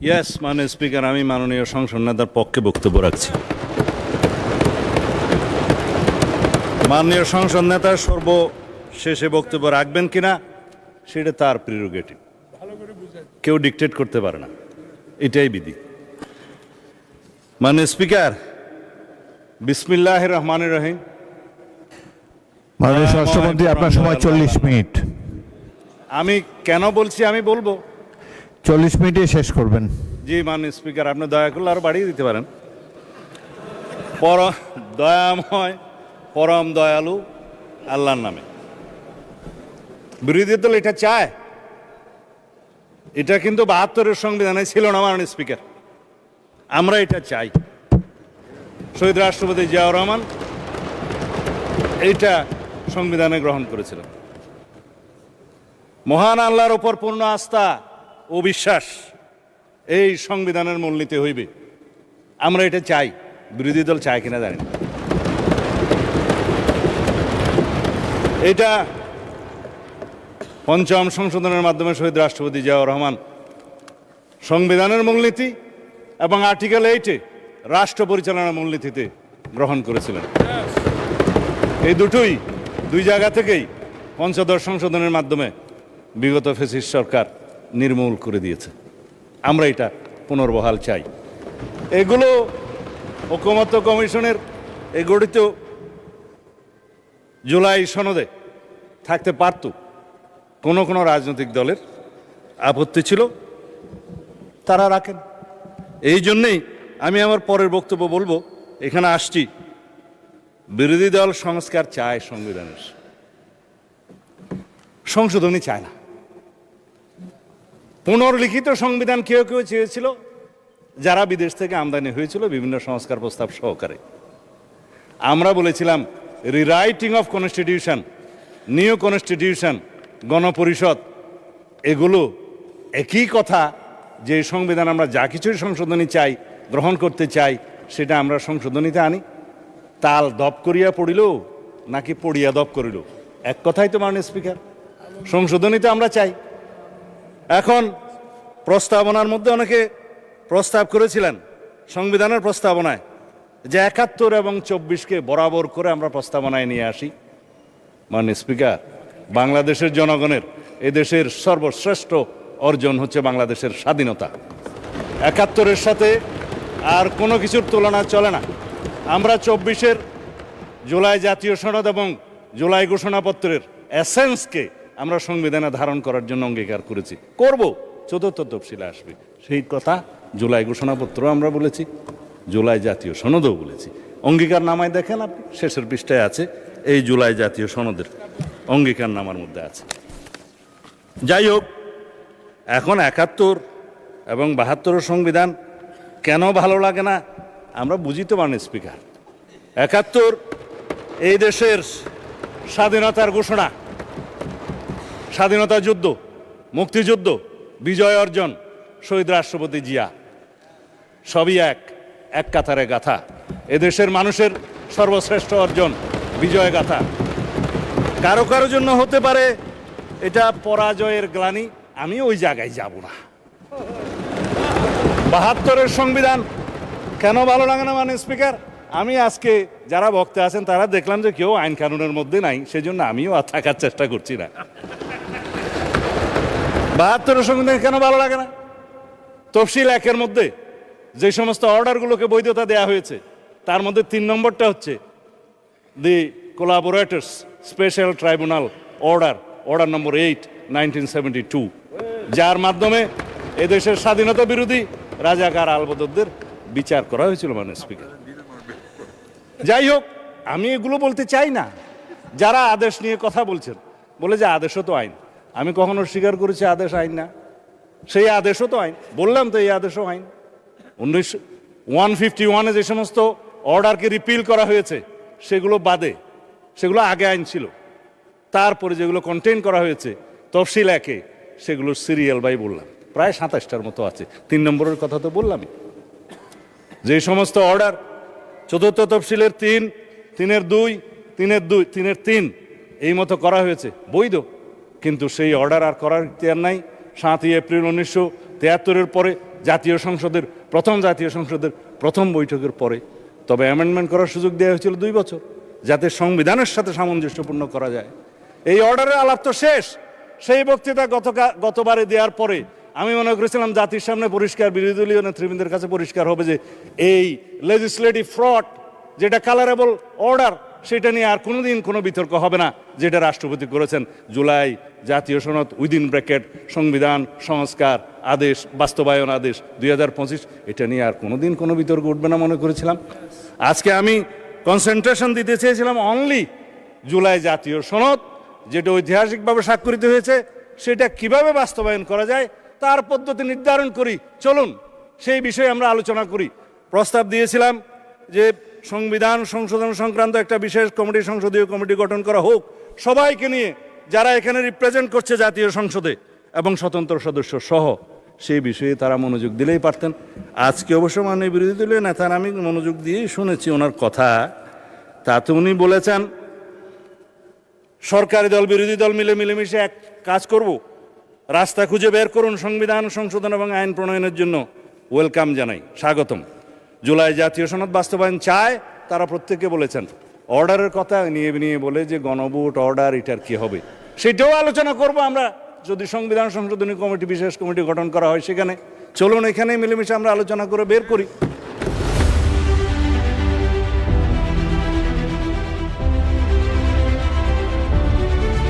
Yes মাননীয় speaker, আমি মাননীয় সংসদ নেতার পক্ষে বক্তব্য রাখছি। মাননীয় সংসদ নেতা সর্বশেষে বক্তব্য রাখবেন কিনা সেটা তার প্রিরোগেটিভ, কেউ ডিকটেট করতে পারে না, এটাই বিধি। মাননীয় স্পিকার, বিসমিল্লাহির রহমানির রহিম। মাননীয় স্বরাষ্ট্রমন্ত্রী, আপনার সময় 40 মিনিট। আমি কেন বলছি, আমি বলবো 40 মিনিটে শেষ করবেন। জি মাননীয় স্পিকার, আপনি দয়া করলে আরো বাড়িয়ে দিতে পারেন। দয়াময় পরম দয়ালু আল্লাহর নামে। বিরোধী দল এটা চায়, এটা কিন্তু ৭২-এর সংবিধানে ছিল না মাননীয় স্পিকার। আমরা এটা চাই। শহীদ রাষ্ট্রপতি জিয়াউর রহমান এইটা সংবিধানে গ্রহণ করেছিলেন। মহান আল্লাহর ওপর পূর্ণ আস্থা ও বিশ্বাস এই সংবিধানের মূলনীতি হইবে। আমরা এটা চাই, বিরোধী দল চায় কিনা জানি না। এটা পঞ্চম সংশোধনের মাধ্যমে শহীদ রাষ্ট্রপতি জিয়াউর রহমান সংবিধানের মূলনীতি এবং আর্টিকেল 8-এ রাষ্ট্র পরিচালনার মূলনীতিতে গ্রহণ করেছিলেন। এই দুই জায়গা থেকেই পঞ্চদশ সংশোধনের মাধ্যমে বিগত ফ্যাসিস্ট সরকার নির্মূল করে দিয়েছে। আমরা এটা পুনর্বহাল চাই। এগুলো ঐকমত্য কমিশনের এই গঠিত জুলাই সনদে থাকতে পারত। কোনো রাজনৈতিক দলের আপত্তি ছিল, তারা রাখেন। এই জন্যেই আমি আমার পরের বক্তব্য বলবো, এখানে আসছি বিরোধী দল সংস্কার চায়, সংবিধানের সংশোধনী চায় না। পুনর্লিখিত সংবিধান কেউ চেয়েছিল, যারা বিদেশ থেকে আমদানি হয়েছিল বিভিন্ন সংস্কার প্রস্তাব সহকারে। আমরা বলেছিলাম rewriting of constitution, new constitution, গণপরিষদ, এগুলো একই কথা। যে সংবিধান আমরা যা কিছুই সংশোধনী চাই, গ্রহণ করতে চাই, সেটা আমরা সংশোধনীতে আনি। তাল দপ করিয়া পড়িল নাকি পড়িয়া দপ করিল, এক কথাই তো মাননীয় স্পিকার। সংশোধনীতে আমরা চাই। এখন প্রস্তাবনার মধ্যে অনেকে প্রস্তাব করেছিলেন সংবিধানের প্রস্তাবনায় যে ৭১ এবং ২৪-কে বরাবর করে আমরা প্রস্তাবনায় নিয়ে আসি। মাননীয় স্পিকার, বাংলাদেশের জনগণের এদেশের সর্বশ্রেষ্ঠ অর্জন হচ্ছে বাংলাদেশের স্বাধীনতা। ৭১-এর সাথে আর কোনো কিছুর তুলনা চলে না। আমরা ২৪-এর জুলাই জাতীয় সনদ এবং জুলাই ঘোষণাপত্রের এসেন্সকে আমরা সংবিধানে ধারণ করার জন্য অঙ্গীকার করেছি, করব। চতুর্থ তফসিলে আসবে সেই কথা। জুলাই ঘোষণাপত্র আমরা বলেছি, জুলাই জাতীয় সনদও বলেছি। অঙ্গীকার নামায় দেখেন আপনি, শেষের পৃষ্ঠায় আছে, এই জুলাই জাতীয় সনদের অঙ্গীকার নামার মধ্যে আছে। যাই হোক, এখন ৭১ এবং ৭২-এর সংবিধান কেন ভালো লাগে না আমরা বুঝি তো মাননীয় স্পিকার। ৭১ এই দেশের স্বাধীনতার ঘোষণা, স্বাধীনতা যুদ্ধ, মুক্তিযুদ্ধ, বিজয় অর্জন, শহীদ রাষ্ট্রপতি জিয়া, সবই এক কাতারে গাথা। এদেশের মানুষের সর্বশ্রেষ্ঠ অর্জন, বিজয় গাথা। কারো কারো জন্য হতে পারে এটা পরাজয়ের গ্লানি, আমি ওই জায়গায় যাব না। ৭২-এর সংবিধান কেন ভালো লাগে না মাননীয় স্পিকার? আমি আজকে যারা বক্তা আছেন তারা দেখলাম যে কেউ আইন কানুনের মধ্যে নাই, সেজন্য আমিও আর থাকার চেষ্টা করছি না। ৭২-এর সংবিধান কেন ভালো লাগে না? তফসিল ১-এর মধ্যে যে সমস্ত অর্ডারগুলোকে বৈধতা দেওয়া হয়েছে, তার মধ্যে ৩ নম্বরটা হচ্ছে দি কোলাবোরেটরস স্পেশাল ট্রাইব্যুনাল অর্ডার নম্বর 8, 1972, যার মাধ্যমে এদেশের স্বাধীনতা বিরোধী রাজাকার আলবদরদের বিচার করা হয়েছিল মাননীয় স্পিকার। যাই হোক, আমি এগুলো বলতে চাই না। যারা আদেশ নিয়ে কথা বলছেন, বলে যে আদেশও তো আইন, আমি কখনো স্বীকার করেছি আদেশ আইন না। সেই আদেশও তো আইন, বললাম তো এই আদেশও আইন। 151-এ যে সমস্ত অর্ডারকে রিপিল করা হয়েছে সেগুলো বাদে, সেগুলো আগে আইন ছিল। তারপরে যেগুলো কন্টেইন করা হয়েছে তফসিল ১-এ, সেগুলো সিরিয়াল বাই বললাম প্রায় ২৭টার মতো আছে। ৩ নম্বরের কথা তো বললামই। যে সমস্ত অর্ডার চতুর্থ তফসিলের ৩, ৩-এর ২, ৩-এর ২, ৩-এর ৩ এই মতো করা হয়েছে বৈধ, কিন্তু সেই অর্ডার আর করার ইখতিয়ার নাই। ৭ই এপ্রিল ১৯৭৩-এর পরে জাতীয় সংসদের প্রথম বৈঠকের পরে। তবে অ্যামেন্ডমেন্ট করার সুযোগ দেওয়া হয়েছিল 2 বছর, যাতে সংবিধানের সাথে সামঞ্জস্যপূর্ণ করা যায়। এই অর্ডারের আলাপ তো শেষ। সেই বক্তৃতা গতবারে দেওয়ার পরে আমি মনে করেছিলাম জাতির সামনে পরিষ্কার, বিরোধী দলীয় নেতৃবৃন্দের কাছে পরিষ্কার হবে যে এই লেজিসলেটিভ ফ্রড, যেটা কালারেবল অর্ডার, সেটা নিয়ে আর কোনোদিন কোনো বিতর্ক হবে না। যেটা রাষ্ট্রপতি করেছেন, জুলাই জাতীয় সনদ উইদিন ব্র্যাকেট সংবিধান সংস্কার আদেশ, বাস্তবায়ন আদেশ 2025, এটা নিয়ে আর কোনোদিন কোনো বিতর্ক উঠবে না মনে করেছিলাম। আজকে আমি কনসেন্ট্রেশন দিতে চেয়েছিলাম অনলি জুলাই জাতীয় সনদ, যেটা ঐতিহাসিকভাবে স্বাক্ষরিত হয়েছে, সেটা কিভাবে বাস্তবায়ন করা যায় তার পদ্ধতি নির্ধারণ করি, চলুন সেই বিষয়ে আমরা আলোচনা করি। প্রস্তাব দিয়েছিলাম যে সংবিধান সংশোধন সংক্রান্ত একটা বিশেষ কমিটি, সংসদীয় কমিটি গঠন করা হোক, সবাইকে নিয়ে যারা এখানে রিপ্রেজেন্ট করছে জাতীয় সংসদে এবং স্বতন্ত্র সদস্য সহ। সেই বিষয়ে তারা মনোযোগ দিলেই পারতেন। আজকে অবশ্য মাননীয় বিরোধী দলীয় নেতার আমি মনোযোগ দিয়েই শুনেছি ওনার কথা। তাতে উনি বলেছেন সরকারি দল বিরোধী দল মিলেমিশে এক কাজ করব, রাস্তা খুঁজে বের করুন সংবিধান সংশোধন এবং আইন প্রণয়নের জন্য। ওয়েলকাম জানাই, স্বাগতম। জুলাই জাতীয় সনদ বাস্তবায়ন চায় তারা প্রত্যেকে বলেছেন। অর্ডারের কথা নিয়ে বলে যে গণভোট অর্ডার, এটার কি হবে সেটাও আলোচনা করব আমরা, যদি সংবিধান সংশোধনী কমিটি বিশেষ কমিটি গঠন করা হয় সেখানে। চলুন এখানে মিলেমিশে আমরা আলোচনা করে বের করি।